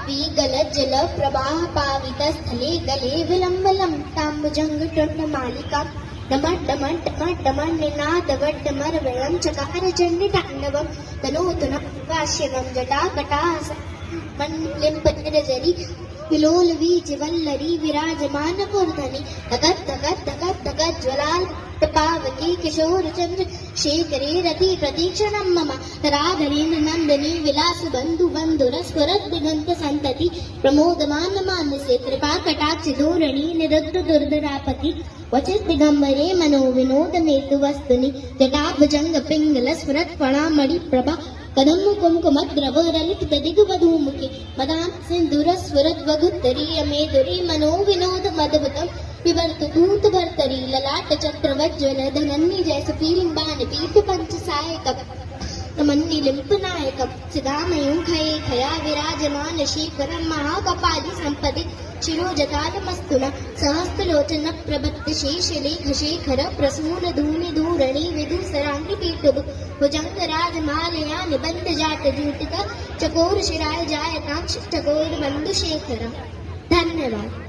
विगलज्जल प्रवाह पावित स्थले गले विलंबलं ताम्बुजंग टुण्डमालिका डमड्डमड्डमड्डमन्निनादवड्डमरवयं चकार चण्डिताण्डवं तनोतु नः वास्यवं जटाकटास मण्लिम्पनिरजरी विलोलवीचिवल्लरी विराजमानपूर्धनि धगत् धगत् धगत् धगत् ज्वलाल्पावकी किशोरचन्द्र शेखरे रति प्रतीक्षणं मम तराधरेन्द्र नन्दिनी विलास बन्धु बन्धुरस्फुरत् दिगन्त सन्तति प्रमोदमान मानसे कृपा कटाक्ष धोरणी निरुद्ध दुर्धरापति क्वचित् दिगम्बरे मनो विनोदमेतु वस्तुनि जटाभुजंग पिंगल स्फुरत् फणामणि प्रभा कदम कुमकुमद्रव ललित दिग्वधूमुखी मदान सिंदूर स्फुरत् वघुत्तरी अमेधुरी मनो विनोद मदभुतम विवर्त धूत भर्तरी ललाट चक्रवज्ज्वल धनन्नी जैस पीलिंबान पीठ पंच सायक मन्नी लिंपनायकम सिदामयूं खये खया विराजमान शीकरम महाकपाली संपदि शिरोजटालमस्तुना सहस्त्रलोचन प्रबत्त शेषलेख शेखर प्रसून धूनि धूरणी विधुसरांगि पीठुभ भुजंगराजमालया निबंध जाट जूटिका चकोर शिराय जायताक्ष चकोर बंधु शेखर। धन्यवाद।